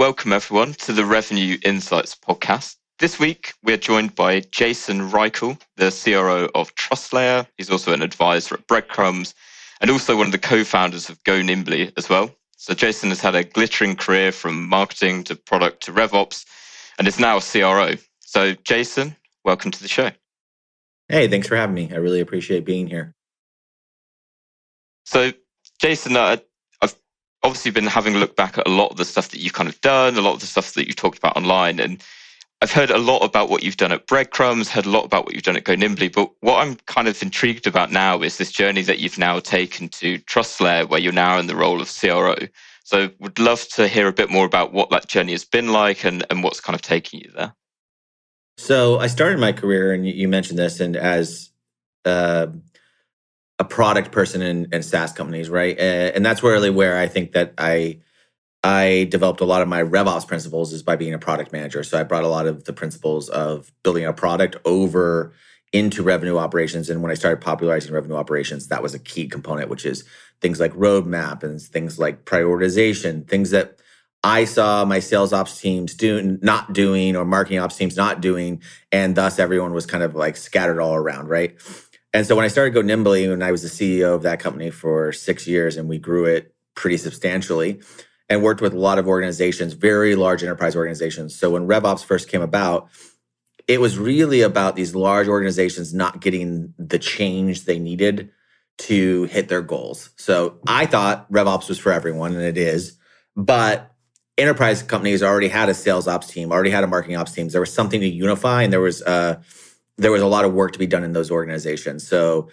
welcome everyone to the Revenue Insights podcast. This week, we're joined by Jason Reichl, the CRO of TrustLayer. He's also an advisor at Breadcrumbs and also one of the co-founders of Go Nimbly as well. So Jason has had a glittering career from marketing to product to RevOps and is now a CRO. So Jason, welcome to the show. Hey, thanks for having me. I really appreciate being here. So Jason, I've obviously been having a look back at a lot of the stuff that you've kind of done, a lot of the stuff that you talked about online, and I've heard a lot about what you've done at Breadcrumbs, heard a lot about what you've done at Go Nimbly, but what I'm kind of intrigued about now is this journey that you've now taken to TrustLayer, where you're now in the role of CRO. So would love to hear a bit more about what that journey has been like and what's kind of taking you there. So I started my career, and you mentioned this, and as a product person in SaaS companies, right? And that's really where I think that I developed a lot of my RevOps principles is by being a product manager. So I brought a lot of the principles of building a product over into revenue operations. And when I started popularizing revenue operations, that was a key component, which is things like roadmap and things like prioritization, things that I saw my sales ops teams not doing or marketing ops teams not doing. And thus everyone was kind of like scattered all around, right? And so when I started Go Nimbly, when I was the CEO of that company for 6 years, and we grew it pretty substantially and worked with a lot of organizations, very large enterprise organizations. So when RevOps first came about, it was really about these large organizations not getting the change they needed to hit their goals. So I thought RevOps was for everyone, and it is, but enterprise companies already had a sales ops team, already had a marketing ops team. There was something to unify, and there was a lot of work to be done in those organizations. So,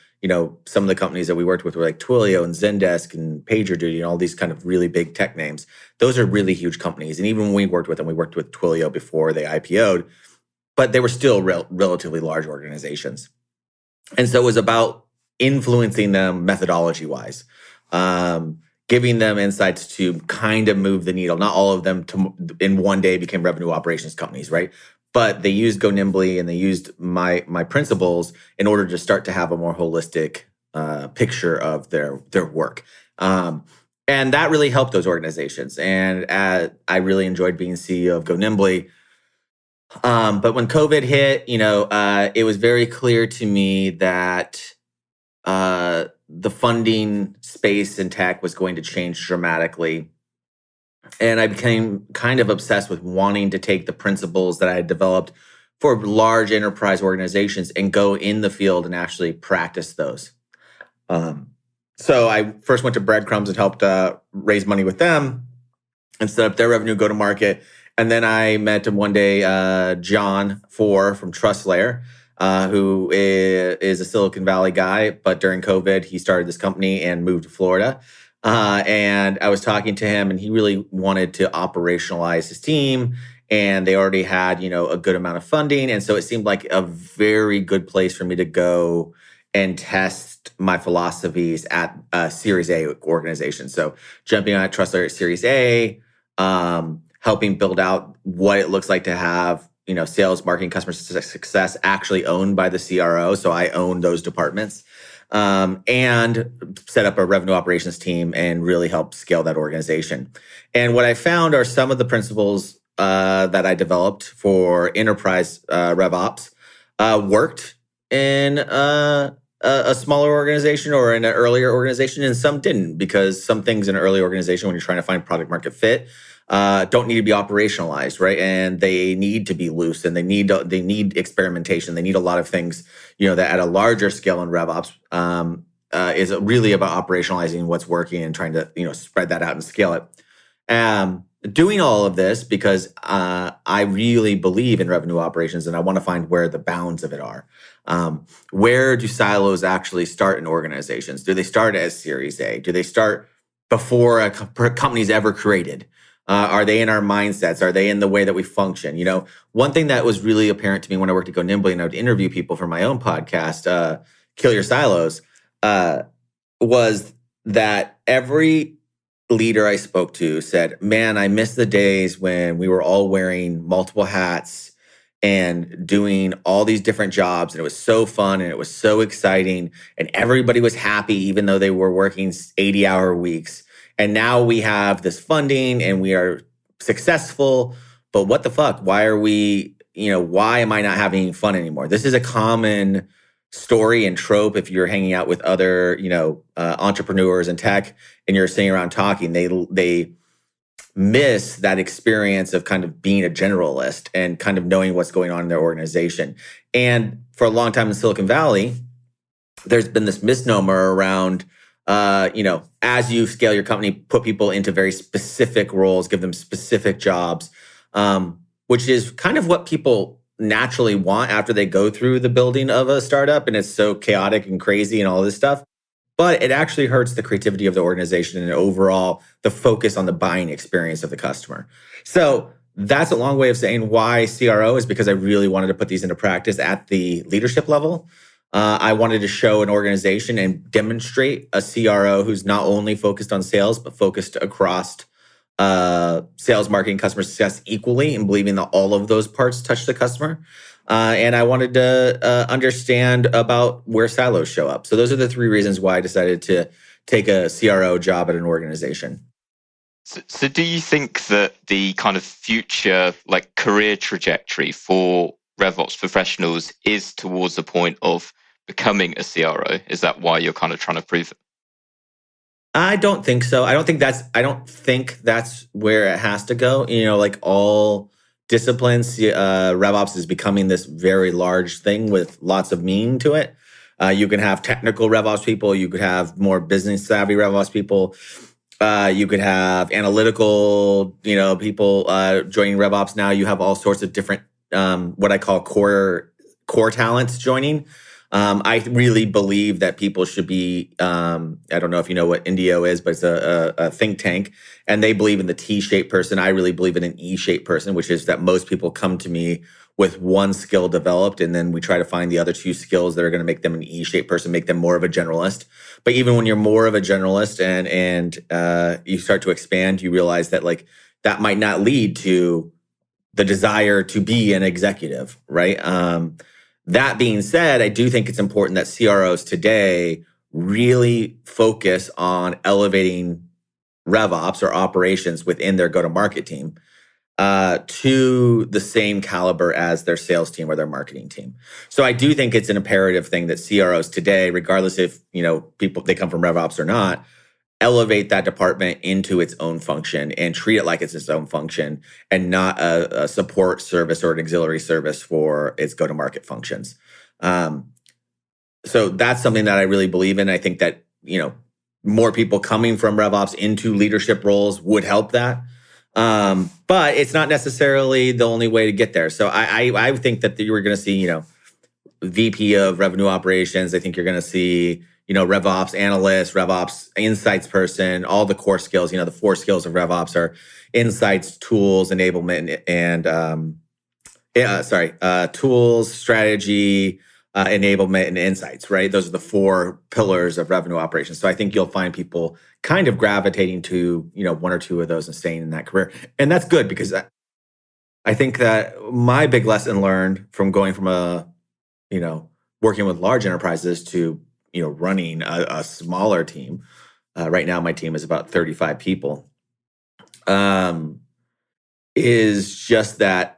some of the companies that we worked with were like Twilio and Zendesk and PagerDuty and all these kind of really big tech names. Those are really huge companies. And even when we worked with them, we worked with Twilio before they IPO'd, but they were still relatively large organizations. And so it was about influencing them methodology-wise, giving them insights to kind of move the needle. Not all of them in one day became revenue operations companies, right? But they used Go Nimbly and they used my principles in order to start to have a more holistic picture of their work. And that really helped those organizations. And I really enjoyed being CEO of Go Nimbly. But when COVID hit, it was very clear to me that the funding space in tech was going to change dramatically. And I became kind of obsessed with wanting to take the principles that I had developed for large enterprise organizations and go in the field and actually practice those. So I first went to Breadcrumbs and helped raise money with them and set up their revenue go-to-market. And then I met one day John from TrustLayer, who is a Silicon Valley guy. But during COVID, he started this company and moved to Florida. And I was talking to him, and he really wanted to operationalize his team, and they already had, a good amount of funding. And so it seemed like a very good place for me to go and test my philosophies at a Series A organization. So jumping on at TrustLayer at Series A, helping build out what it looks like to have, sales, marketing, customer success actually owned by the CRO. So I own those departments. And set up a revenue operations team and really help scale that organization. And what I found are some of the principles that I developed for enterprise RevOps worked in a smaller organization or in an earlier organization, and some didn't, because some things in an early organization, when you're trying to find product market fit, don't need to be operationalized, right? And they need to be loose, and they need experimentation. They need a lot of things, that at a larger scale in RevOps is really about operationalizing what's working and trying to, spread that out and scale it. Doing all of this because I really believe in revenue operations, and I want to find where the bounds of it are. Where do silos actually start in organizations? Do they start as Series A? Do they start before a company's ever created? Are they in our mindsets? Are they in the way that we function? One thing that was really apparent to me when I worked at Go Nimbly and I would interview people for my own podcast, Kill Your Silos, was that every leader I spoke to said, man, I miss the days when we were all wearing multiple hats and doing all these different jobs. And it was so fun and it was so exciting. And everybody was happy, even though they were working 80-hour weeks. And now we have this funding and we are successful, but what the fuck? Why are we, why am I not having fun anymore? This is a common story and trope. If you're hanging out with other, entrepreneurs in tech and you're sitting around talking, they miss that experience of kind of being a generalist and kind of knowing what's going on in their organization. And for a long time in Silicon Valley, there's been this misnomer around, as you scale your company, put people into very specific roles, give them specific jobs, which is kind of what people naturally want after they go through the building of a startup. And it's so chaotic and crazy and all this stuff. But it actually hurts the creativity of the organization and overall the focus on the buying experience of the customer. So that's a long way of saying why CRO is because I really wanted to put these into practice at the leadership level. I wanted to show an organization and demonstrate a CRO who's not only focused on sales, but focused across sales, marketing, customer success equally, and believing that all of those parts touch the customer. And I wanted to understand about where silos show up. So those are the three reasons why I decided to take a CRO job at an organization. So do you think that the kind of future career trajectory for RevOps professionals is towards the point of becoming a CRO? Is that why you're kind of trying to prove it? I don't think so. I don't think that's where it has to go. Like all disciplines, RevOps is becoming this very large thing with lots of meaning to it. You can have technical RevOps people. You could have more business savvy RevOps people. You could have analytical, people joining RevOps now. You have all sorts of different, what I call core talents joining. I really believe that people should be, I don't know if you know what Indio is, but it's a think tank, and they believe in the T-shaped person. I really believe in an E-shaped person, which is that most people come to me with one skill developed, and then we try to find the other two skills that are going to make them an E-shaped person, make them more of a generalist. But even when you're more of a generalist and you start to expand, you realize that that might not lead to the desire to be an executive, right? That being said, I do think it's important that CROs today really focus on elevating RevOps or operations within their go-to-market team to the same caliber as their sales team or their marketing team. So I do think it's an imperative thing that CROs today, regardless if people they come from RevOps or not, elevate that department into its own function and treat it like it's its own function and not a support service or an auxiliary service for its go-to-market functions. So that's something that I really believe in. I think that, more people coming from RevOps into leadership roles would help that. But it's not necessarily the only way to get there. So I think that you were going to see, VP of revenue operations. I think you're going to see, RevOps analyst, RevOps insights person, all the core skills. The 4 skills of RevOps are insights, tools, enablement, and tools, strategy, enablement, and insights, right? Those are the 4 pillars of revenue operations. So I think you'll find people kind of gravitating to, 1 or 2 of those and staying in that career. And that's good because I think that my big lesson learned from going from working with large enterprises to, running a smaller team. Right now, my team is about 35 people. Is just that,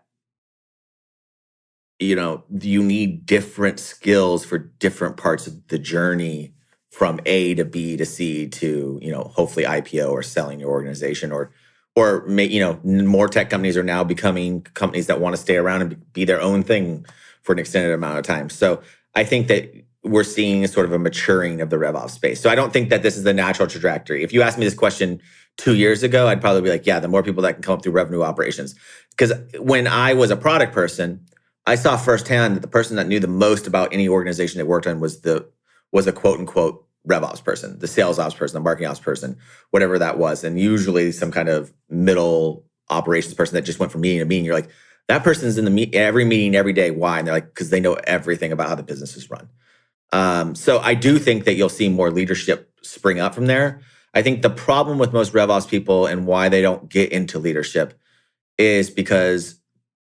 you need different skills for different parts of the journey from A to B to C to, hopefully IPO or selling your organization or more tech companies are now becoming companies that want to stay around and be their own thing for an extended amount of time. So I think that we're seeing sort of a maturing of the RevOps space. So I don't think that this is the natural trajectory. If you asked me this question 2 years ago, I'd probably be like, yeah, the more people that can come up through revenue operations. Because when I was a product person, I saw firsthand that the person that knew the most about any organization they worked on was a quote unquote RevOps person, the sales ops person, the marketing ops person, whatever that was. And usually some kind of middle operations person that just went from meeting to meeting. You're like, that person's in every meeting every day. Why? And they're like, because they know everything about how the business is run. So I do think that you'll see more leadership spring up from there. I think the problem with most RevOps people and why they don't get into leadership is because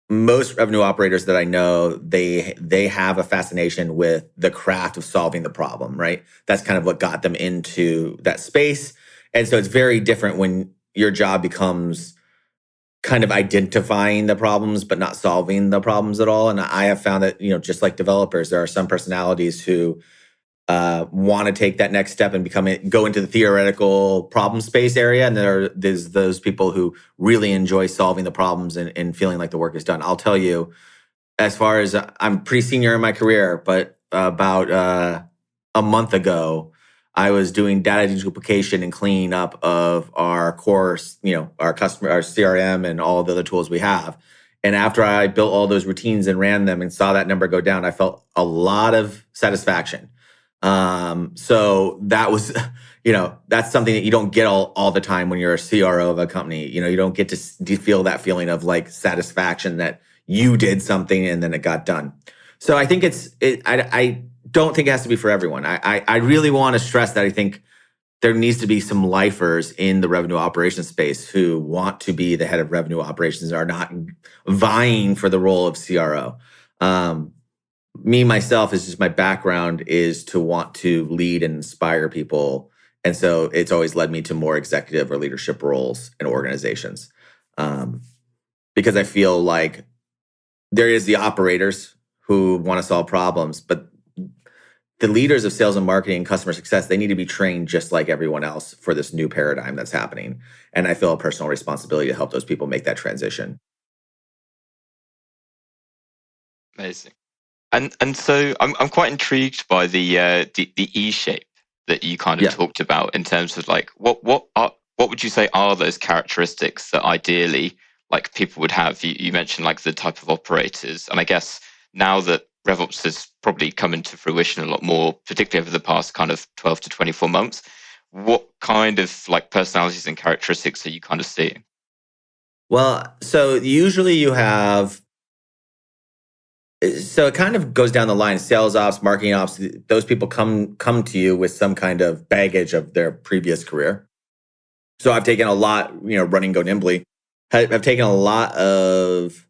most revenue operators that I know, they have a fascination with the craft of solving the problem, right? That's kind of what got them into that space. And so it's very different when your job becomes kind of identifying the problems but not solving the problems at all. And I have found that, just like developers, there are some personalities who want to take that next step and go into the theoretical problem space area, and there's those people who really enjoy solving the problems and feeling like the work is done. I'll tell you, as far as I'm pretty senior in my career, but about a month ago, I was doing data deduplication and cleaning up of our core, our customer, our CRM, and all the other tools we have. And after I built all those routines and ran them and saw that number go down, I felt a lot of satisfaction. So that was, that's something that you don't get all the time when you're a CRO of a company. You don't get to feel that feeling of like satisfaction that you did something and then it got done. So I think I don't think it has to be for everyone. I really want to stress that I think there needs to be some lifers in the revenue operations space who want to be the head of revenue operations and are not vying for the role of CRO. Me, myself, is just my background is to want to lead and inspire people. And so it's always led me to more executive or leadership roles in organizations. Because I feel like there is the operators who want to solve problems, but the leaders of sales and marketing and customer success, they need to be trained just like everyone else for this new paradigm that's happening. And I feel a personal responsibility to help those people make that transition. Amazing. And so I'm quite intrigued by the E shape that you kind of talked about in terms of like what would you say are those characteristics that ideally like people would have? You mentioned like the type of operators, and I guess now that RevOps has probably come into fruition a lot more, particularly over the past kind of 12 to 24 months, what kind of like personalities and characteristics are you kind of seeing? Well, so usually you have, so it kind of goes down the line, sales ops, marketing ops, those people come to you with some kind of baggage of their previous career. So I've taken a lot, running Go Nimbly, I've taken a lot of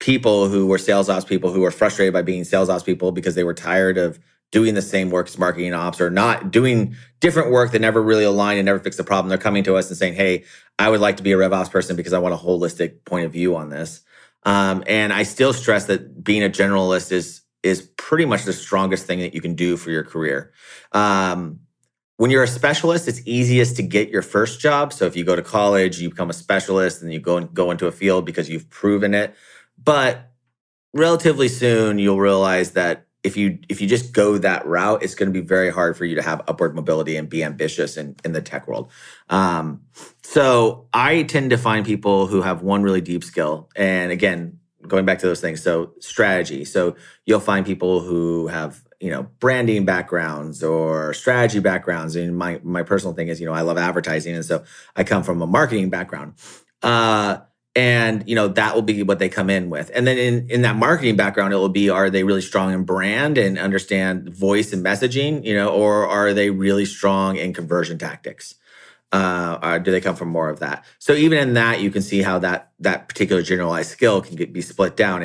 people who were sales ops people who were frustrated by being sales ops people because they were tired of doing the same work as marketing ops or not doing different work that never really aligned and never fixed the problem. They're coming to us and saying, hey, I would like to be a RevOps person because I want a holistic point of view on this. And I still stress that being a generalist is pretty much the strongest thing that you can do for your career. When you're a specialist, it's easiest to get your first job. So if you go to college, you become a specialist and you go into a field because you've proven it. But relatively soon, you'll realize that if you just go that route, it's going to be very hard for you to have upward mobility and be ambitious in the tech world. So I tend to find people who have one really deep skill. And again, going back to those things, so strategy. So you'll find people who have, branding backgrounds or strategy backgrounds. And my personal thing is, I love advertising. And so I come from a marketing background. And, that will be what they come in with. And then in that marketing background, it will be, are they really strong in brand and understand voice and messaging, or are they really strong in conversion tactics? Or do they come from more of that? So even in that, you can see how that particular generalized skill can be split down.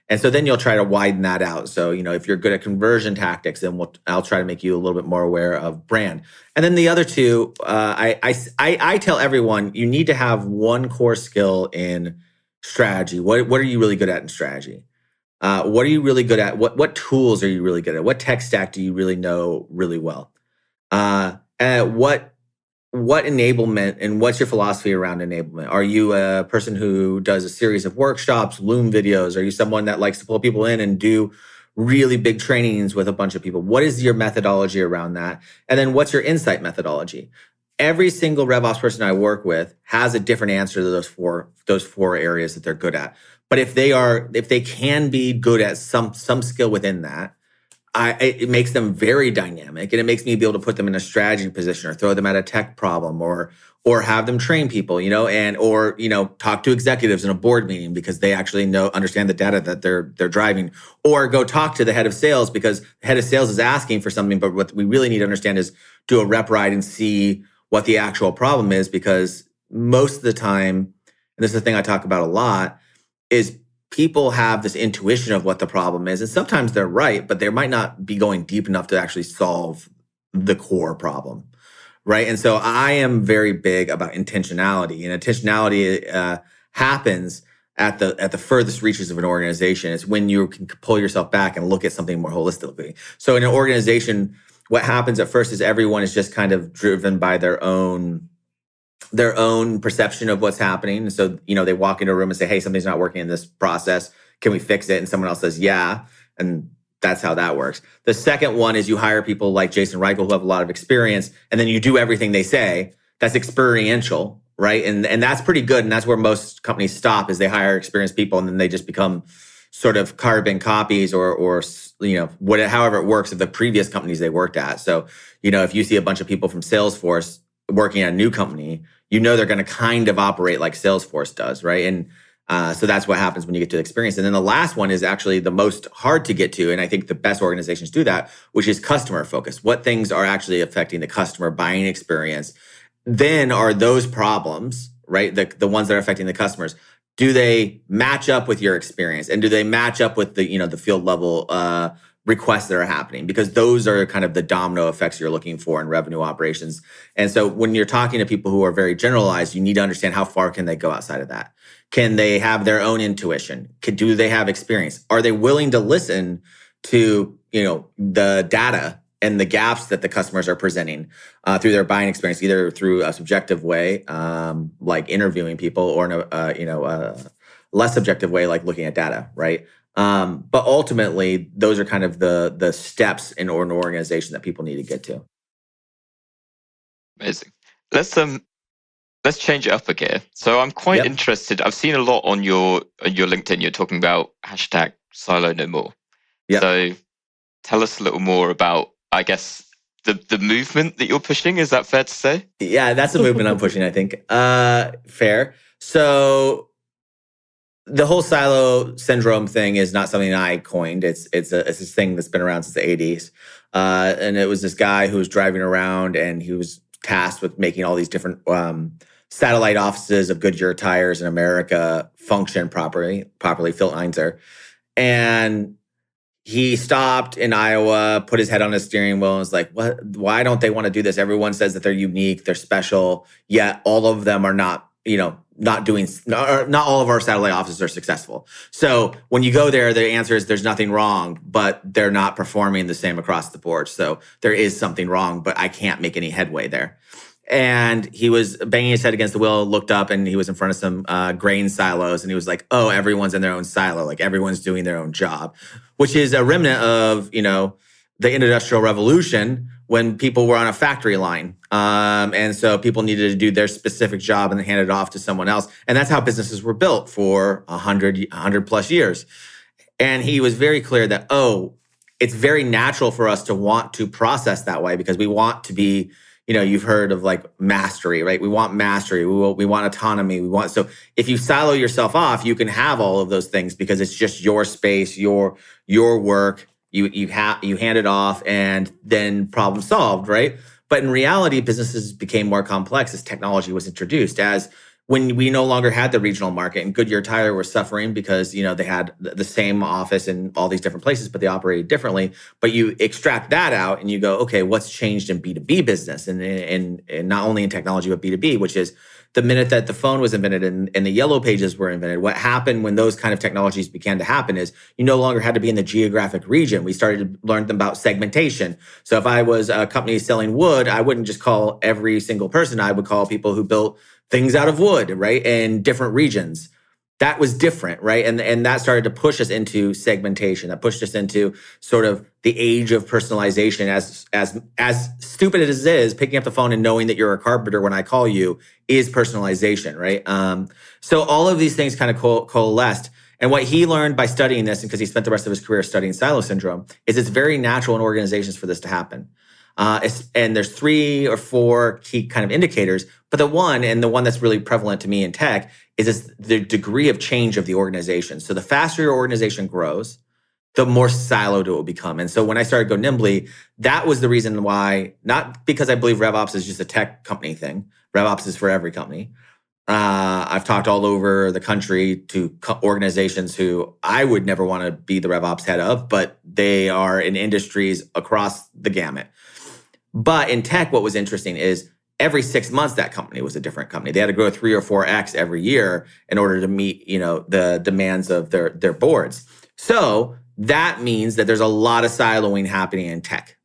And so then you'll try to widen that out. So, if you're good at conversion tactics, then I'll try to make you a little bit more aware of brand. And then the other two, I tell everyone, you need to have one core skill in strategy. What are you really good at in strategy? What are you really good at? What tools are you really good at? What tech stack do you really know really well? And what enablement and what's your philosophy around enablement? Are you a person who does a series of workshops, Loom videos? Are you someone that likes to pull people in and do really big trainings with a bunch of people? What is your methodology around that? And then what's your insight methodology? Every single RevOps person I work with has a different answer to those four areas that they're good at. But if they can be good at some skill within that, it makes them very dynamic, and it makes me be able to put them in a strategy position or throw them at a tech problem or have them train people, or talk to executives in a board meeting because they actually understand the data that they're driving, or go talk to the head of sales because the head of sales is asking for something. But what we really need to understand is do a rep ride and see what the actual problem is, because most of the time, and this is the thing I talk about a lot, is people have this intuition of what the problem is. And sometimes they're right, but they might not be going deep enough to actually solve the core problem, right? And so I am very big about intentionality. And intentionality happens at the furthest reaches of an organization. It's when you can pull yourself back and look at something more holistically. So in an organization, what happens at first is everyone is just kind of driven by their own perception of what's happening. So, they walk into a room and say, hey, something's not working in this process. Can we fix it? And someone else says, yeah. And that's how that works. The second one is you hire people like Jason Reichl who have a lot of experience, and then you do everything they say. That's experiential, right? And that's pretty good. And that's where most companies stop, is they hire experienced people and then they just become sort of carbon copies or however it works of the previous companies they worked at. So, if you see a bunch of people from Salesforce working at a new company, they're going to kind of operate like Salesforce does, right? And so that's what happens when you get to the experience. And then the last one is actually the most hard to get to, and I think the best organizations do that, which is customer focus. What things are actually affecting the customer buying experience? Then are those problems, right, the ones that are affecting the customers, do they match up with your experience? And do they match up with the field level requests that are happening? Because those are kind of the domino effects you're looking for in revenue operations. And so when you're talking to people who are very generalized, you need to understand how far can they go outside of that? Can they have their own intuition? Do they have experience? Are they willing to listen to, the data and the gaps that the customers are presenting through their buying experience, either through a subjective way, like interviewing people, or in a less subjective way, like looking at data, right? But ultimately, those are kind of the steps in an organization that people need to get to. Amazing. Let's change it up a gear. So I'm quite interested. I've seen a lot on your LinkedIn. You're talking about #silo no more. Yep. So tell us a little more about, I guess, the movement that you're pushing. Is that fair to say? Yeah, that's the movement I'm pushing, I think. Fair. So the whole silo syndrome thing is not something I coined. It's this thing that's been around since the 80s. And it was this guy who was driving around, and he was tasked with making all these different satellite offices of Goodyear tires in America function properly, Phil Einzer. And he stopped in Iowa, put his head on his steering wheel, and was like, "What? Why don't they want to do this? Everyone says that they're unique, they're special, yet all of them are not, not all of our satellite offices are successful. So when you go there, the answer is there's nothing wrong, but they're not performing the same across the board. So there is something wrong, but I can't make any headway there." And he was banging his head against the wheel, looked up, and he was in front of some grain silos. And he was like, oh, everyone's in their own silo. Like, everyone's doing their own job, which is a remnant of, the Industrial Revolution, when people were on a factory line. And so people needed to do their specific job and then hand it off to someone else. And that's how businesses were built for 100 plus years. And he was very clear that, it's very natural for us to want to process that way, because we want to be, you've heard of like mastery, right? We want mastery. We want autonomy. So if you silo yourself off, you can have all of those things because it's just your space, your work. You hand it off, and then problem solved, right? But in reality, businesses became more complex as technology was introduced. As when we no longer had the regional market, and Goodyear Tire was suffering because they had the same office in all these different places, but they operated differently. But you extract that out and you go, okay, what's changed in B2B business, and not only in technology but B2B, which is the minute that the phone was invented and the yellow pages were invented. What happened when those kind of technologies began to happen is you no longer had to be in the geographic region. We started to learn about segmentation. So if I was a company selling wood, I wouldn't just call every single person. I would call people who built things out of wood, right? In different regions. That was different, right? And that started to push us into segmentation. That pushed us into sort of the age of personalization. As stupid as it is, picking up the phone and knowing that you're a carpenter when I call you is personalization, right? So all of these things kind of coalesced. And what he learned by studying this, and because he spent the rest of his career studying silo syndrome, is it's very natural in organizations for this to happen. And there's 3 or 4 key kind of indicators, but the one that's really prevalent to me in tech is the degree of change of the organization. So the faster your organization grows, the more siloed it will become. And so when I started Go Nimbly, that was the reason why, not because I believe RevOps is just a tech company thing. RevOps is for every company. I've talked all over the country to organizations who I would never want to be the RevOps head of, but they are in industries across the gamut. But in tech, what was interesting is every 6 months that company was a different company. They had to grow 3 or 4x every year in order to meet, the demands of their boards. So that means that there's a lot of siloing happening in tech,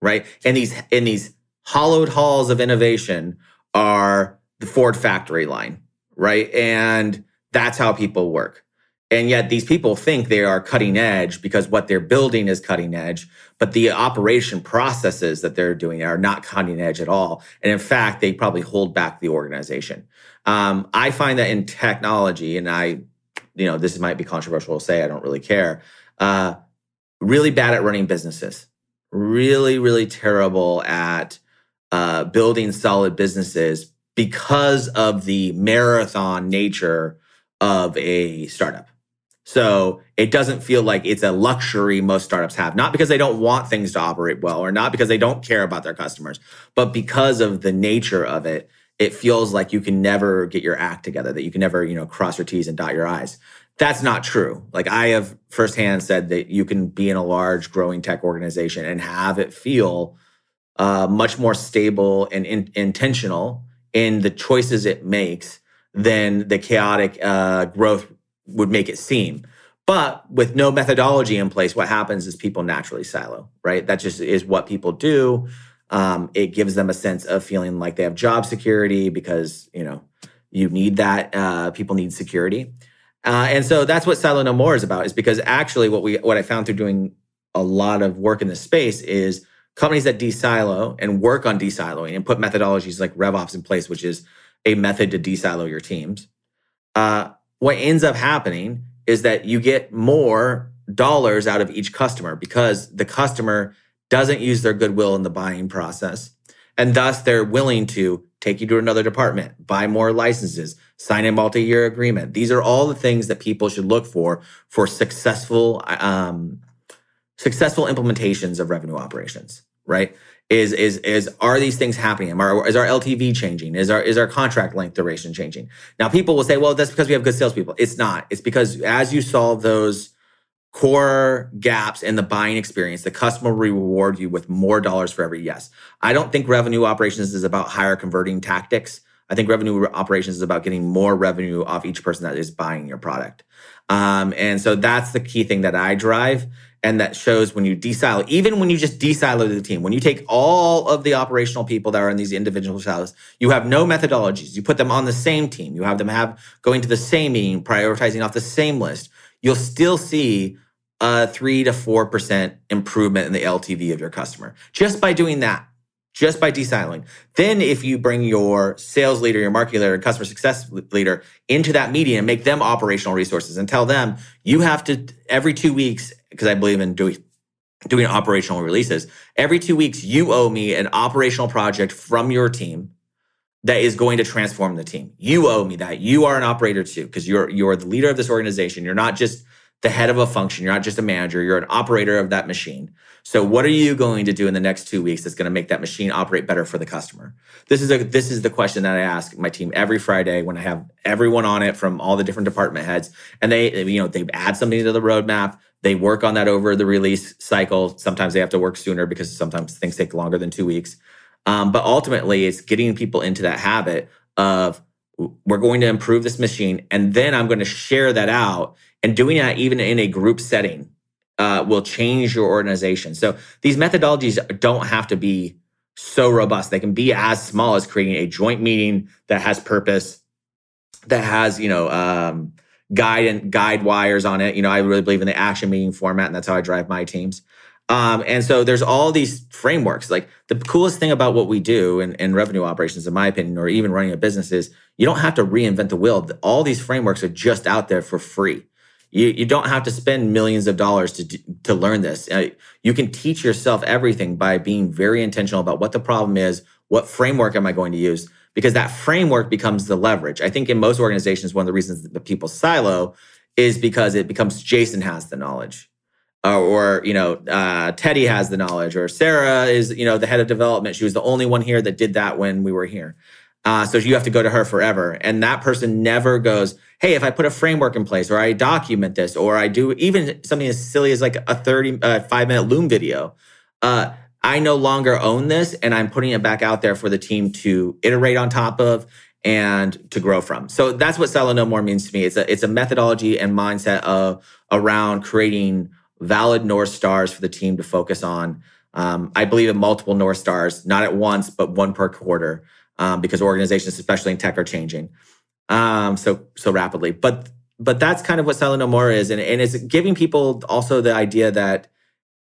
right? And these hollowed halls of innovation are the Ford factory line, right? And that's how people work. And yet these people think they are cutting edge because what they're building is cutting edge, but the operation processes that they're doing are not cutting edge at all. And in fact, they probably hold back the organization. I find that in technology, and this might be controversial to say, I don't really care, really bad at running businesses, really, really terrible at building solid businesses because of the marathon nature of a startup. So it doesn't feel like it's a luxury most startups have, not because they don't want things to operate well or not because they don't care about their customers, but because of the nature of it, it feels like you can never get your act together, that you can never, cross your T's and dot your I's. That's not true. Like I have firsthand said that you can be in a large growing tech organization and have it feel much more stable and intentional in the choices it makes than the chaotic growth would make it seem. But with no methodology in place, what happens is people naturally silo, right? That just is what people do. It gives them a sense of feeling like they have job security because, you need that. People need security. And so that's what Silo No More is about, is because actually what I found through doing a lot of work in this space is companies that de-silo and work on de-siloing and put methodologies like RevOps in place, which is a method to de-silo your teams. What ends up happening is that you get more dollars out of each customer because the customer doesn't use their goodwill in the buying process. And thus they're willing to take you to another department, buy more licenses, sign a multi-year agreement. These are all the things that people should look for successful implementations of revenue operations, right? Are these things happening? Is our LTV changing? Is our contract length duration changing? Now, people will say, well, that's because we have good salespeople. It's not. It's because as you solve those core gaps in the buying experience, the customer will reward you with more dollars for every yes. I don't think revenue operations is about higher converting tactics. I think revenue operations is about getting more revenue off each person that is buying your product. And so that's the key thing that I drive. And that shows when you de-silo, even when you just de-silo the team, when you take all of the operational people that are in these individual silos, you have no methodologies. You put them on the same team. You have them going to the same meeting, prioritizing off the same list. You'll still see a 3 to 4% improvement in the LTV of your customer just by doing that, just by de-siloing. Then if you bring your sales leader, your marketing leader, and customer success leader into that meeting and make them operational resources and tell them you have to, every 2 weeks, because I believe in doing operational releases, every 2 weeks, you owe me an operational project from your team that is going to transform the team. You owe me that. You are an operator too, because you're the leader of this organization. You're not just the head of a function. You're not just a manager. You're an operator of that machine. So what are you going to do in the next 2 weeks that's going to make that machine operate better for the customer? This is the question that I ask my team every Friday when I have everyone on it from all the different department heads, and they add something to the roadmap. They work on that over the release cycle. Sometimes they have to work sooner because sometimes things take longer than 2 weeks. But ultimately, it's getting people into that habit of we're going to improve this machine, and then I'm going to share that out. And doing that even in a group setting will change your organization. So these methodologies don't have to be so robust. They can be as small as creating a joint meeting that has purpose, that has guide wires on it. I really believe in the action meeting format, and that's how I drive my teams. And so there's all these frameworks. Like the coolest thing about what we do in revenue operations, in my opinion, or even running a business, is you don't have to reinvent the wheel. All these frameworks are just out there for free. You don't have to spend millions of dollars to learn this. You can teach yourself everything by being very intentional about what the problem is, what framework am I going to use, because that framework becomes the leverage. I think in most organizations, one of the reasons that people silo is because it becomes Jason has the knowledge. Or Teddy has the knowledge, or Sarah is, the head of development. She was the only one here that did that when we were here. So you have to go to her forever. And that person never goes, hey, if I put a framework in place, or I document this, or I do even something as silly as like a 5-minute Loom video, I no longer own this, and I'm putting it back out there for the team to iterate on top of and to grow from. So that's what Silo No More means to me. It's a methodology and mindset around creating valid North Stars for the team to focus on. I believe in multiple North Stars, not at once, but one per quarter, because organizations, especially in tech, are changing so rapidly. But that's kind of what Silo No More is, and it's giving people also the idea that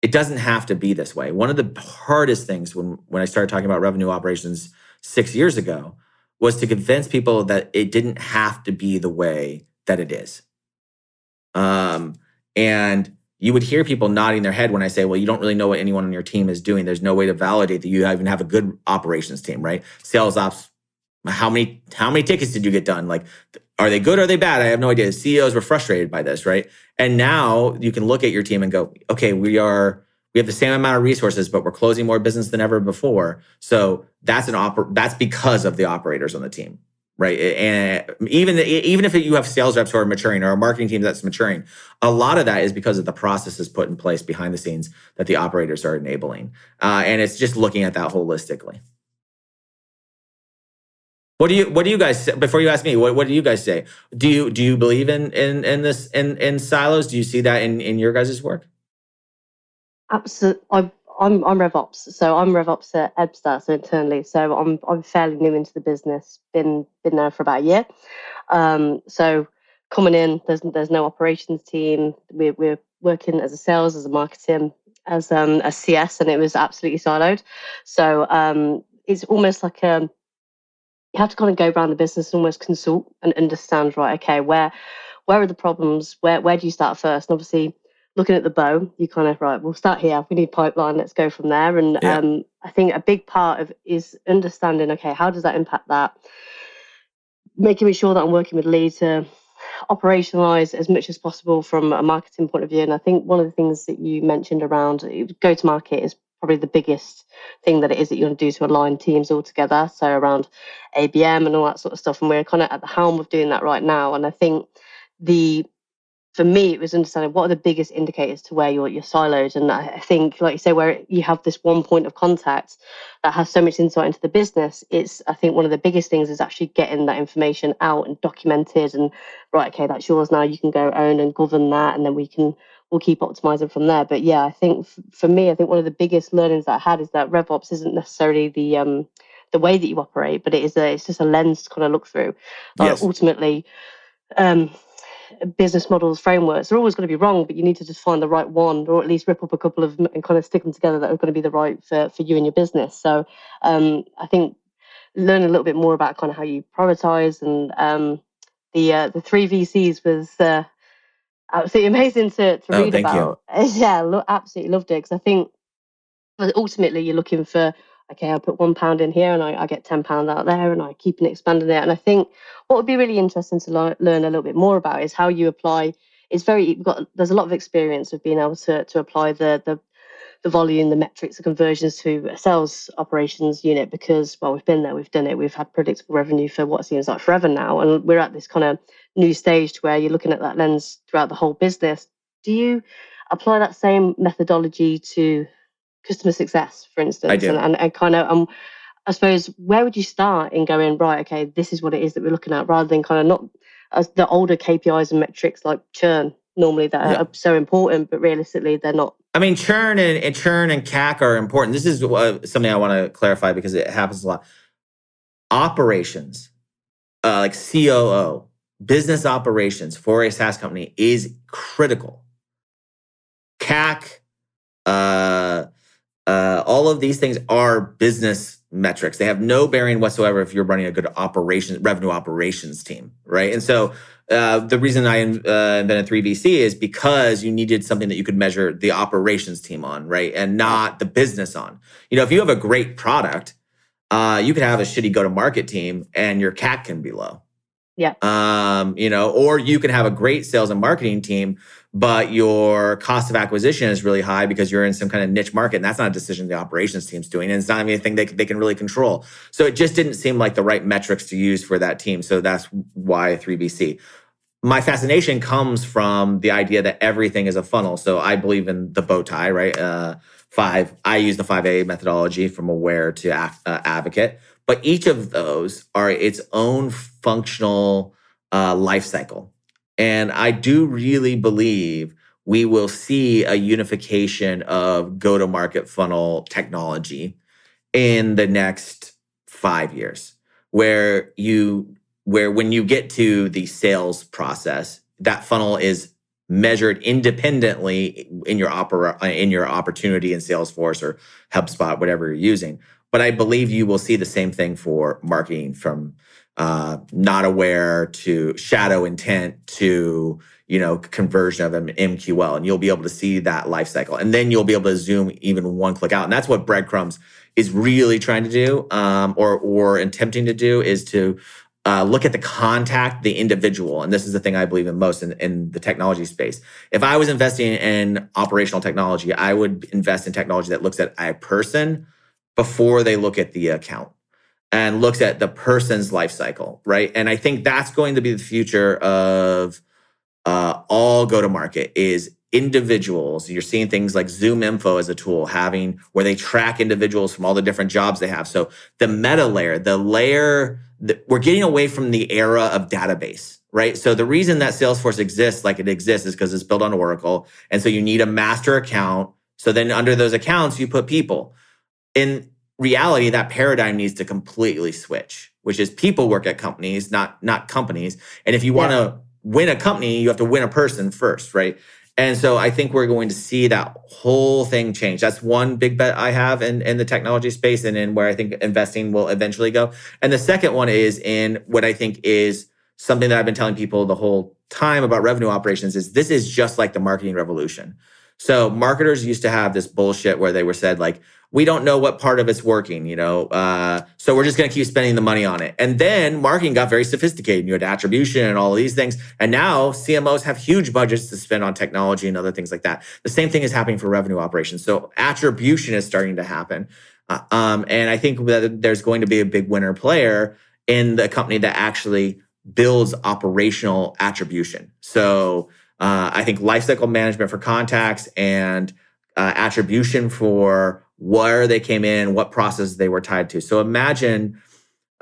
it doesn't have to be this way. One of the hardest things when I started talking about revenue operations 6 years ago was to convince people that it didn't have to be the way that it is. And you would hear people nodding their head when I say, well, you don't really know what anyone on your team is doing. There's no way to validate that you even have a good operations team, right? Sales ops, how many tickets did you get done? Like, are they good or are they bad? I have no idea. CEOs were frustrated by this, right? And now you can look at your team and go, okay, we have the same amount of resources, but we're closing more business than ever before. So that's because of the operators on the team, right? And even if you have sales reps who are maturing or a marketing team that's maturing, a lot of that is because of the processes put in place behind the scenes that the operators are enabling. And it's just looking at that holistically. What do you guys say, before you ask me? What do you guys say? Do you believe in this in silos? Do you see that in your guys' work? Absolutely. I'm RevOps, so I'm RevOps at Ebsta, so internally. So I'm fairly new into the business. Been there for about a year. So coming in, there's no operations team. We're working as a sales, as a marketing, as a CS, and it was absolutely siloed. So it's almost like you have to kind of go around the business and almost consult and understand, right, okay, where are the problems? Where do you start first? And obviously, looking at the bow, you kind of, right, we'll start here. We need pipeline. Let's go from there. And I think a big part of is understanding, okay, how does that impact that? Making sure that I'm working with leads to operationalize as much as possible from a marketing point of view. And I think one of the things that you mentioned around go to market is probably the biggest thing that it is that you're going to do to align teams all together. So around ABM and all that sort of stuff. And we're kind of at the helm of doing that right now. And I think for me, it was understanding what are the biggest indicators to where you're siloed. And I think, like you say, where you have this one point of contact that has so much insight into the business, I think one of the biggest things is actually getting that information out and documented and, right, okay, that's yours now. You can go own and govern that. And then we'll keep optimizing from there. But yeah, I think for me, I think one of the biggest learnings that I had is that RevOps isn't necessarily the way that you operate, but it's just a lens to kind of look through. Yes. Ultimately, business models, frameworks, they're always going to be wrong, but you need to just find the right one, or at least rip up a couple of them and kind of stick them together that are going to be the right for you and your business. So I think learning a little bit more about kind of how you prioritize and the 3 VCs was absolutely amazing to read about. Yeah, absolutely loved it, because I think ultimately you're looking for, okay, I'll put £1 in here and I get £10 out there, and I keep expanding it. And I think what would be really interesting to learn a little bit more about is how you apply. There's a lot of experience of being able to apply the volume, the metrics, the conversions to a sales operations unit, because, well, we've been there, we've done it, we've had predictable revenue for what seems like forever now, and we're at this kind of new stage to where you're looking at that lens throughout the whole business. Do you apply that same methodology to customer success, for instance? I do. And kind of, I suppose, where would you start in going, right, okay, this is what it is that we're looking at, rather than kind of not as the older KPIs and metrics like churn normally that are so important, but realistically they're not. I mean, churn and CAC are important. This is something I want to clarify because it happens a lot. Operations, like COO, business operations for a SaaS company is critical. CAC, all of these things are business metrics. They have no bearing whatsoever if you're running a good revenue operations team, right? And so the reason I invented 3VC is because you needed something that you could measure the operations team on, right? And not the business on. You know, if you have a great product, you could have a shitty go-to-market team and your CAC can be low. Yeah. You know, or you can have a great sales and marketing team, but your cost of acquisition is really high because you're in some kind of niche market, and that's not a decision the operations team's doing, and it's not anything they can really control. So it just didn't seem like the right metrics to use for that team. So that's why 3VC. My fascination comes from the idea that everything is a funnel. So I believe in the bow tie, right? I use the 5A methodology from aware to advocate, but each of those are its own functional life cycle. And I do really believe we will see a unification of go-to-market funnel technology in the next 5 years, where when you get to the sales process, that funnel is measured independently in your opportunity in Salesforce or HubSpot, whatever you're using. But I believe you will see the same thing for marketing, from not aware to shadow intent to conversion of an MQL, and you'll be able to see that life cycle, and then you'll be able to zoom even one click out, and that's what Breadcrumbs is really trying to do, or attempting to do, is to look at the individual. And this is the thing I believe in most in the technology space. If I was investing in operational technology, I would invest in technology that looks at a person before they look at the account, and looks at the person's life cycle, right? And I think that's going to be the future of all go-to-market, is individuals. You're seeing things like Zoom Info as a tool, where they track individuals from all the different jobs they have. So the meta layer, we're getting away from the era of database, right? So the reason that Salesforce exists like it exists is because it's built on Oracle. And so you need a master account. So then under those accounts, you put people. In reality, that paradigm needs to completely switch, which is people work at companies, not companies. And if you want to win a company, you have to win a person first, right? And so I think we're going to see that whole thing change. That's one big bet I have in the technology space, and in where I think investing will eventually go. And the second one is in what I think is something that I've been telling people the whole time about revenue operations, is this is just like the marketing revolution. So marketers used to have this bullshit where they were said, like, we don't know what part of it's working, so we're just going to keep spending the money on it. And then marketing got very sophisticated. You had attribution and all of these things. And now CMOs have huge budgets to spend on technology and other things like that. The same thing is happening for revenue operations. So attribution is starting to happen. And I think that there's going to be a big winner player in the company that actually builds operational attribution. So I think lifecycle management for contacts and attribution for where they came in, what process they were tied to. So imagine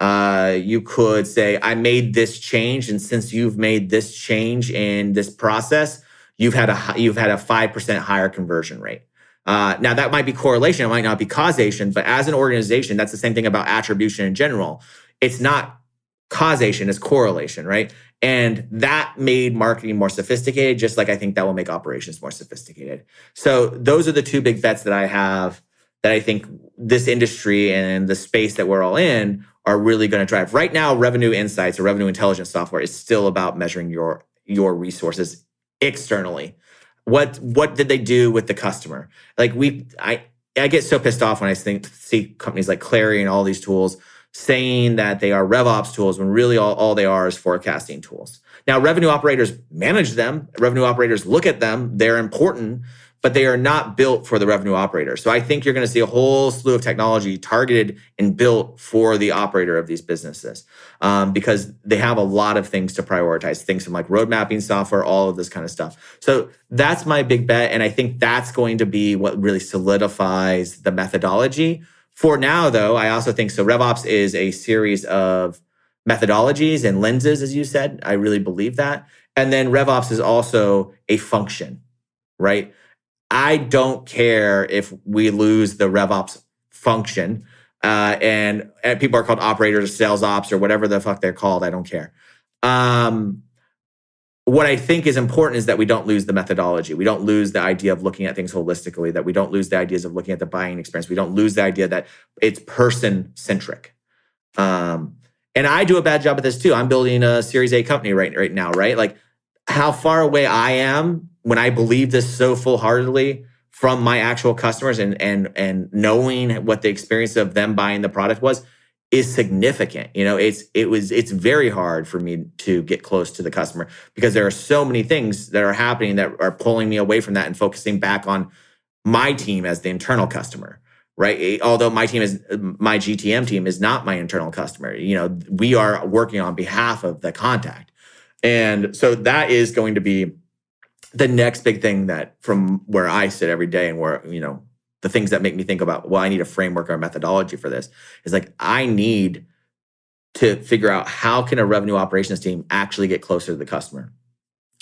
you could say, I made this change, and since you've made this change in this process, you've had a 5% higher conversion rate. Now that might be correlation, it might not be causation, but as an organization, that's the same thing about attribution in general. It's not causation, it's correlation, right? And that made marketing more sophisticated, just like I think that will make operations more sophisticated. So those are the two big bets that I have, that I think this industry and the space that we're all in are really going to drive. Right now, revenue insights or revenue intelligence software is still about measuring your resources externally. What did they do with the customer? Like I get so pissed off when I see companies like Clary and all these tools saying that they are RevOps tools, when really all they are is forecasting tools. Now, revenue operators manage them. Revenue operators look at them. They're important, but they are not built for the revenue operator. So I think you're going to see a whole slew of technology targeted and built for the operator of these businesses, because they have a lot of things to prioritize, things from like road mapping software, all of this kind of stuff. So that's my big bet. And I think that's going to be what really solidifies the methodology. For now, though, I also think so. RevOps is a series of methodologies and lenses, as you said. I really believe that. And then RevOps is also a function, right? I don't care if we lose the RevOps function, and people are called operators, sales ops, or whatever the fuck they're called. I don't care. What I think is important is that we don't lose the methodology. We don't lose the idea of looking at things holistically, that we don't lose the ideas of looking at the buying experience. We don't lose the idea that it's person-centric. And I do a bad job at this too. I'm building a Series A company right now, right? Like, how far away I am when I believe this so full-heartedly from my actual customers and knowing what the experience of them buying the product was is significant. It's very hard for me to get close to the customer, because there are so many things that are happening that are pulling me away from that and focusing back on my team as the internal customer, right? Although my GTM team is not my internal customer. We are working on behalf of the contact. And so that is going to be the next big thing that, from where I sit every day and where, the things that make me think about, well, I need a framework or a methodology for this, is like, I need to figure out how can a revenue operations team actually get closer to the customer?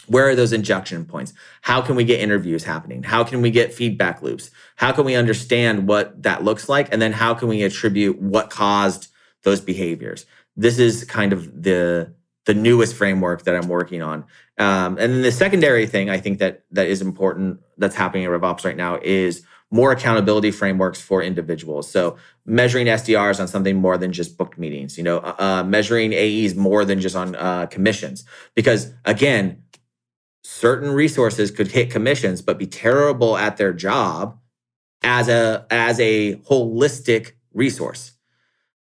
Where are those injection points? How can we get interviews happening? How can we get feedback loops? How can we understand what that looks like? And then how can we attribute what caused those behaviors? This is kind of the newest framework that I'm working on. And then the secondary thing I think that is important that's happening in RevOps right now is more accountability frameworks for individuals. So measuring SDRs on something more than just booked meetings, measuring AEs more than just on commissions. Because again, certain resources could hit commissions, but be terrible at their job as a holistic resource.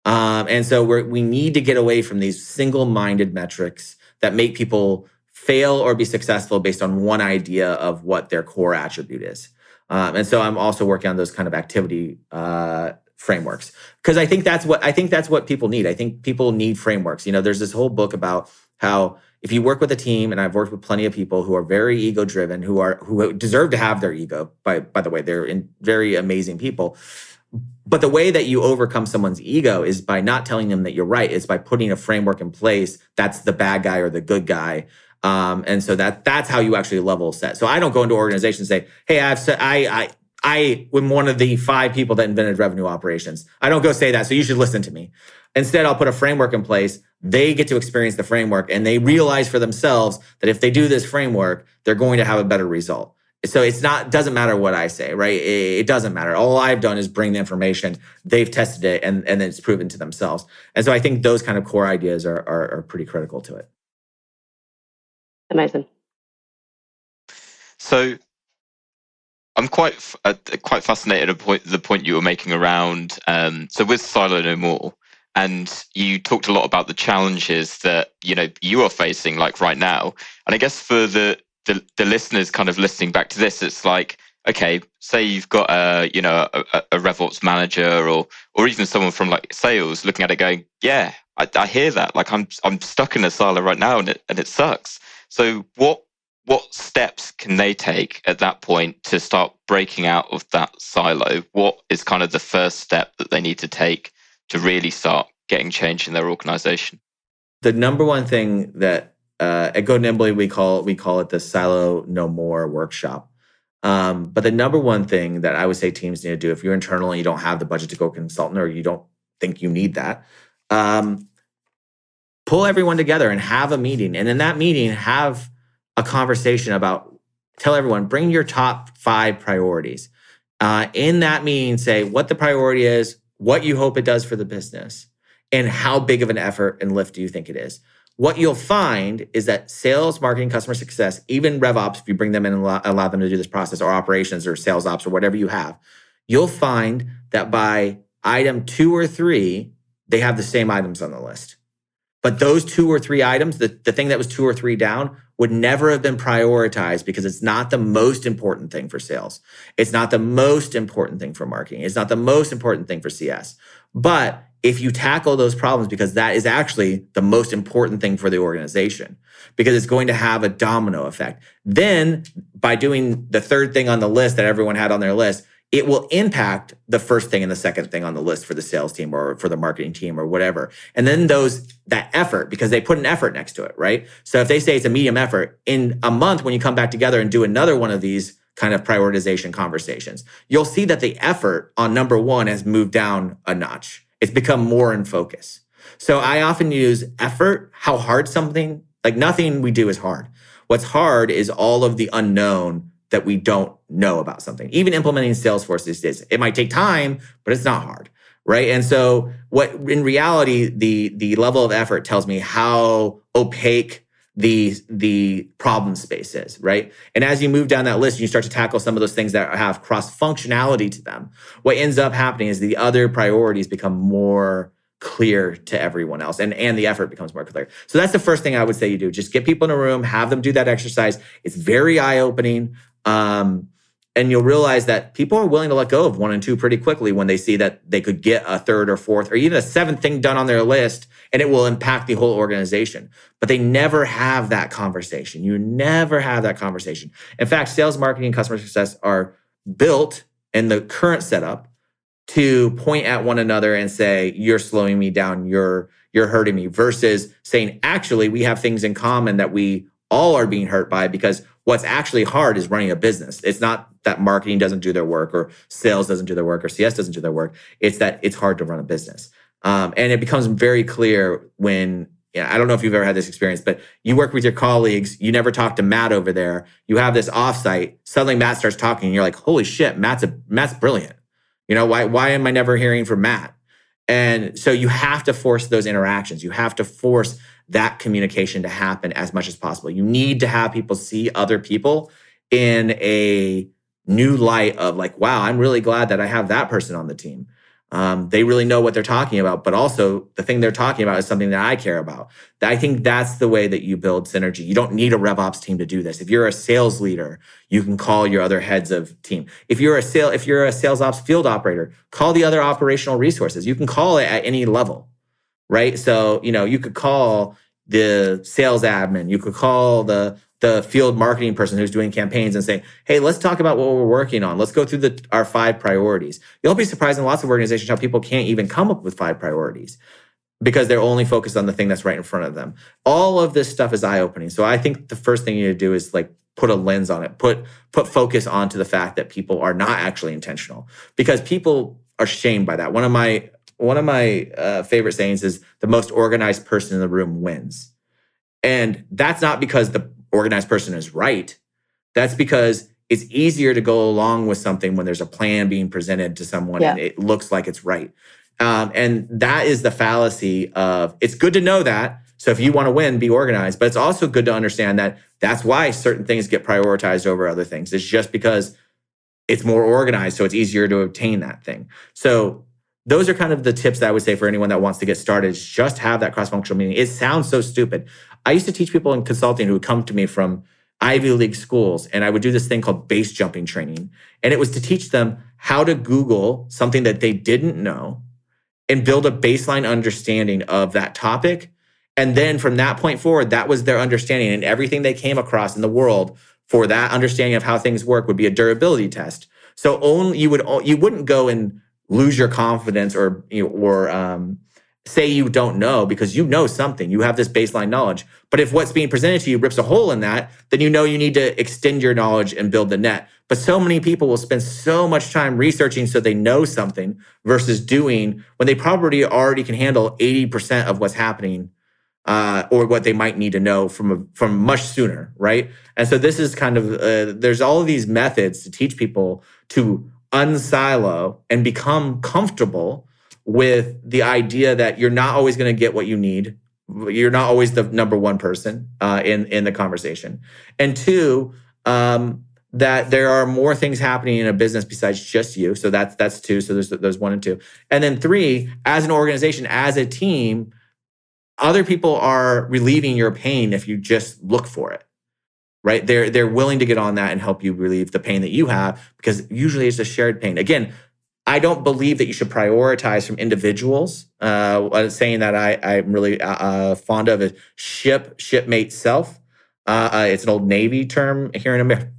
And so we need to get away from these single-minded metrics that make people fail or be successful based on one idea of what their core attribute is. And so I'm also working on those kind of activity frameworks, because I think that's what people need. I think people need frameworks. There's this whole book about how if you work with a team, and I've worked with plenty of people who are very ego-driven, who deserve to have their ego. By the way, they're very amazing people. But the way that you overcome someone's ego is by not telling them that you're right. It's by putting a framework in place that's the bad guy or the good guy. And so that's how you actually level set. So I don't go into organizations and say, hey, I'm one of the 5 people that invented revenue operations. I don't go say that, so you should listen to me. Instead, I'll put a framework in place. They get to experience the framework, and they realize for themselves that if they do this framework, they're going to have a better result. So doesn't matter what I say, right? It doesn't matter. All I've done is bring the information. They've tested it, and then it's proven to themselves. And so I think those kind of core ideas are pretty critical to it. Amazing. So I'm quite fascinated at the point you were making around, so with Silo No More, and you talked a lot about the challenges that you are facing like right now. And I guess for the listeners kind of listening back to this, it's like, okay, say you've got a RevOps manager or even someone from like sales looking at it going, yeah, I hear that. Like I'm stuck in a silo right now and it sucks. So what steps can they take at that point to start breaking out of that silo? What is kind of the first step that they need to take to really start getting change in their organization? The number one thing that at Go Nimbly we call it the Silo No More workshop. But the number one thing that I would say teams need to do, if you're internal and you don't have the budget to go consultant, or you don't think you need that, pull everyone together and have a meeting. And in that meeting, have a conversation about, tell everyone, bring your top 5 priorities. In that meeting, say what the priority is, what you hope it does for the business, and how big of an effort and lift do you think it is. What you'll find is that sales, marketing, customer success, even RevOps, if you bring them in and allow them to do this process, or operations or sales ops or whatever you have, you'll find that by item 2 or 3, they have the same items on the list. But those 2 or 3 items, the thing that was 2 or 3 down, would never have been prioritized because it's not the most important thing for sales. It's not the most important thing for marketing. It's not the most important thing for CS. But if you tackle those problems, because that is actually the most important thing for the organization, because it's going to have a domino effect, then by doing the 3rd thing on the list that everyone had on their list, it will impact the 1st thing and the 2nd thing on the list for the sales team or for the marketing team or whatever. And then that effort, because they put an effort next to it, right? So if they say it's a medium effort, in a month when you come back together and do another one of these kind of prioritization conversations, you'll see that the effort on number 1 has moved down a notch. It's become more in focus. So I often use effort, how hard something, like nothing we do is hard. What's hard is all of the unknown that we don't know about something. Even implementing Salesforce these days, it might take time, but it's not hard, right? And so what in reality, the level of effort tells me how opaque the problem space is, right? And as you move down that list, you start to tackle some of those things that have cross-functionality to them. What ends up happening is the other priorities become more clear to everyone else, and the effort becomes more clear. So that's the first thing I would say you do. Just get people in a room, have them do that exercise. It's very eye-opening. And you'll realize that people are willing to let go of 1 and 2 pretty quickly when they see that they could get a 3rd or 4th or even a 7th thing done on their list, and it will impact the whole organization. But they never have that conversation. You never have that conversation. In fact, sales, marketing, and customer success are built in the current setup to point at one another and say, you're slowing me down, you're hurting me, versus saying, actually, we have things in common that we all are being hurt by, because what's actually hard is running a business. It's not that marketing doesn't do their work, or sales doesn't do their work, or CS doesn't do their work. It's that it's hard to run a business. And it becomes very clear when, I don't know if you've ever had this experience, but you work with your colleagues, you never talk to Matt over there, you have this offsite, suddenly Matt starts talking, and you're like, holy shit, Matt's brilliant. Why am I never hearing from Matt? And so you have to force those interactions. You have to force that communication to happen as much as possible. You need to have people see other people in a new light of like, wow, I'm really glad that I have that person on the team. They really know what they're talking about, but also the thing they're talking about is something that I care about. I think that's the way that you build synergy. You don't need a RevOps team to do this. If you're a sales leader, you can call your other heads of team. If you're a sales ops field operator, call the other operational resources. You can call it at any level, right? So, you could call the sales admin, you could call the field marketing person who's doing campaigns and say, hey, let's talk about what we're working on. Let's go through our 5 priorities. You'll be surprised in lots of organizations how people can't even come up with 5 priorities because they're only focused on the thing that's right in front of them. All of this stuff is eye-opening. So I think the first thing you need to do is like put a lens on it, put focus onto the fact that people are not actually intentional, because people are shamed by that. One of my favorite sayings is the most organized person in the room wins. And that's not because the organized person is right. That's because it's easier to go along with something when there's a plan being presented to someone and it looks like it's right. And that is the fallacy of, it's good to know that. So if you want to win, be organized. But it's also good to understand that that's why certain things get prioritized over other things. It's just because it's more organized, so it's easier to obtain that thing. So those are kind of the tips that I would say for anyone that wants to get started, is just have that cross-functional meeting. It sounds so stupid. I used to teach people in consulting who would come to me from Ivy League schools, and I would do this thing called base jumping training. And it was to teach them how to Google something that they didn't know and build a baseline understanding of that topic. And then from that point forward, that was their understanding. And everything they came across in the world for that understanding of how things work would be a durability test. So you wouldn't go and lose your confidence or say you don't know, because you know something. You have this baseline knowledge. But if what's being presented to you rips a hole in that, then you know you need to extend your knowledge and build the net. But so many people will spend so much time researching so they know something versus doing when they probably already can handle 80% of what's happening or what they might need to know from much sooner, right? And so this is kind of, there's all of these methods to teach people to unsilo and become comfortable with the idea that you're not always going to get what you need. You're not always the number one person in the conversation. And 2, that there are more things happening in a business besides just you. So that's 2. So there's 1 and 2. And then 3, as an organization, as a team, other people are relieving your pain if you just look for it. Right? They're willing to get on that and help you relieve the pain that you have, because usually it's a shared pain. Again, I don't believe that you should prioritize from individuals. Saying that I'm really fond of is shipmate self. It's an old Navy term here in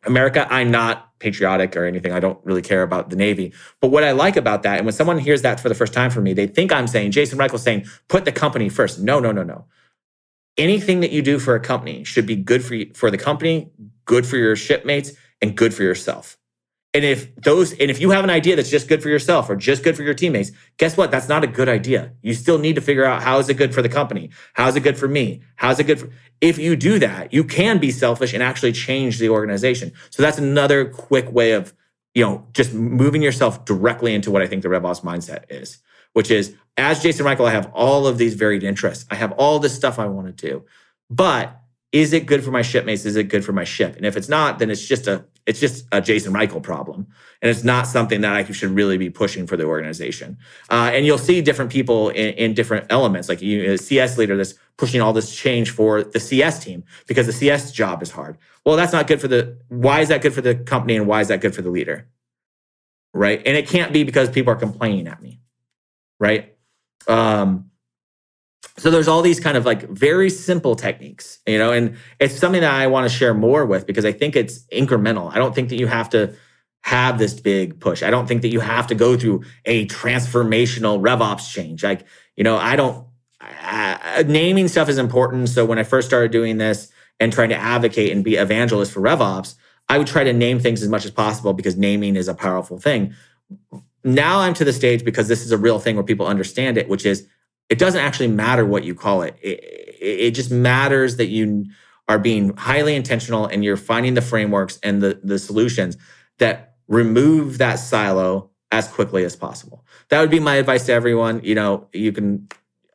America. I'm not patriotic or anything. I don't really care about the Navy. But what I like about that, and when someone hears that for the first time from me, they think I'm saying, Jason Reichl saying, put the company first. No. Anything that you do for a company should be good for the company, good for your shipmates, and good for yourself. And if you have an idea that's just good for yourself or just good for your teammates, guess what? That's not a good idea. You still need to figure out, how is it good for the company? How is it good for me? How is it good for... If you do that, you can be selfish and actually change the organization. So that's another quick way of, just moving yourself directly into what I think the RevOps mindset is, which is, as Jason Reichl, I have all of these varied interests. I have all this stuff I want to do, but is it good for my shipmates? Is it good for my ship? And if it's not, then it's just a Jason Reichl problem. And it's not something that I should really be pushing for the organization. And you'll see different people in different elements, like a CS leader that's pushing all this change for the CS team because the CS job is hard. Well, that's not good why is that good for the company, and why is that good for the leader? Right? And it can't be because people are complaining at me. Right? So there's all these kind of like very simple techniques, and it's something that I want to share more with, because I think it's incremental. I don't think that you have to have this big push. I don't think that you have to go through a transformational RevOps change. Like, naming stuff is important. So when I first started doing this and trying to advocate and be evangelist for RevOps, I would try to name things as much as possible because naming is a powerful thing. Now I'm to the stage, because this is a real thing where people understand it, which is it doesn't actually matter what you call it. It just matters that you are being highly intentional and you're finding the frameworks and the solutions that remove that silo as quickly as possible. That would be my advice to everyone. You can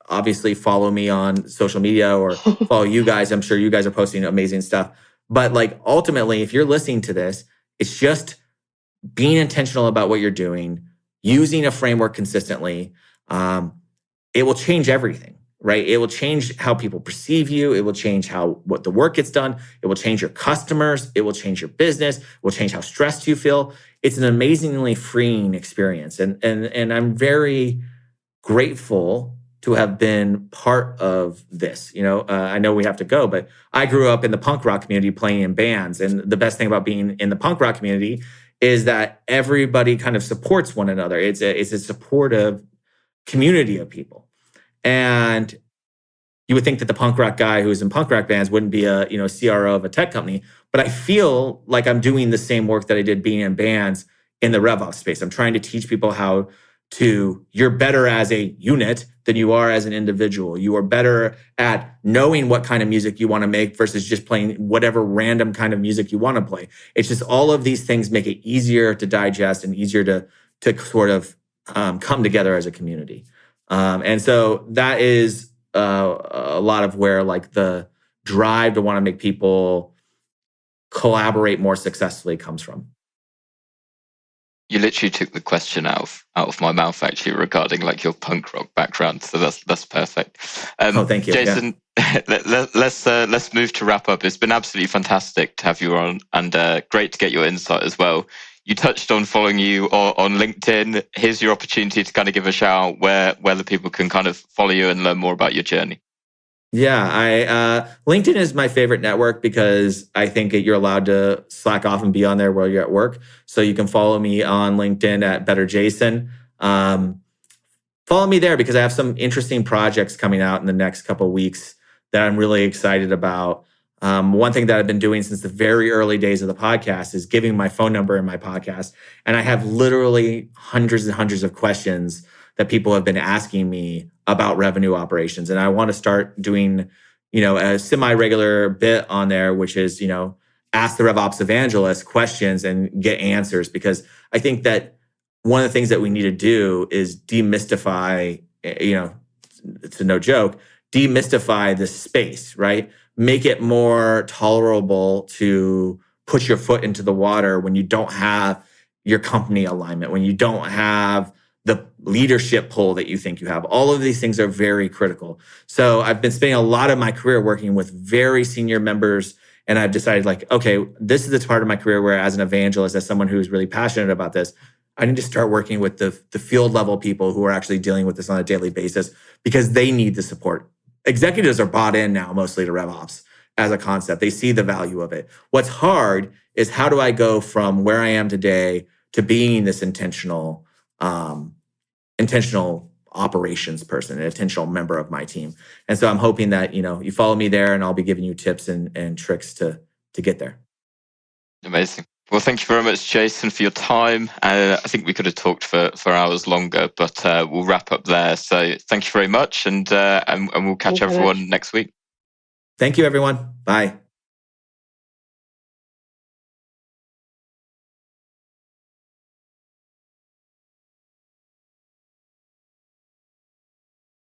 obviously follow me on social media or follow you guys. I'm sure you guys are posting amazing stuff. But like ultimately, if you're listening to this, it's just being intentional about what you're doing, using a framework consistently. It will change everything. Right? It will change how people perceive you. It will change what the work gets done. It will change your customers. It will change your business. It will change how stressed you feel. It's an amazingly freeing experience. And I'm very grateful to have been part of this. I know we have to go, but I grew up in the punk rock community playing in bands. And the best thing about being in the punk rock community is that everybody kind of supports one another. It's a supportive community of people. And you would think that the punk rock guy who's in punk rock bands wouldn't be a CRO of a tech company, but I feel like I'm doing the same work that I did being in bands in the RevOps space. I'm trying to teach people you're better as a unit than you are as an individual. You are better at knowing what kind of music you want to make versus just playing whatever random kind of music you want to play. It's just all of these things make it easier to digest and easier to sort of come together as a community. And so that is a lot of where like the drive to want to make people collaborate more successfully comes from. You literally took the question out of my mouth actually regarding like your punk rock background. So that's perfect. Thank you, Jason. Yeah. Let's move to wrap up. It's been absolutely fantastic to have you on, and great to get your insight as well. You touched on following you on LinkedIn. Here's your opportunity to kind of give a shout out where the people can kind of follow you and learn more about your journey. Yeah, LinkedIn is my favorite network because I think you're allowed to slack off and be on there while you're at work. So you can follow me on LinkedIn at Better Jason. Follow me there because I have some interesting projects coming out in the next couple of weeks that I'm really excited about. One thing that I've been doing since the very early days of the podcast is giving my phone number in my podcast. And I have literally hundreds and hundreds of questions that people have been asking me about revenue operations. And I want to start doing, a semi-regular bit on there, which is, ask the RevOps evangelist questions and get answers. Because I think that one of the things that we need to do is demystify, it's no joke, demystify this space, right? Make it more tolerable to put your foot into the water when you don't have your company alignment, when you don't have the leadership pull that you think you have. All of these things are very critical. So I've been spending a lot of my career working with very senior members, and I've decided okay, this is the part of my career where as an evangelist, as someone who's really passionate about this, I need to start working with the field level people who are actually dealing with this on a daily basis because they need the support. Executives are bought in now mostly to RevOps as a concept. They see the value of it. What's hard is how do I go from where I am today to being this intentional operations person, an intentional member of my team. And so I'm hoping that, you follow me there and I'll be giving you tips and tricks to get there. Amazing. Well, thank you very much, Jason, for your time. I think we could have talked for hours longer, but we'll wrap up there. So thank you very much, and we'll catch everyone next week. Thank you, everyone. Bye.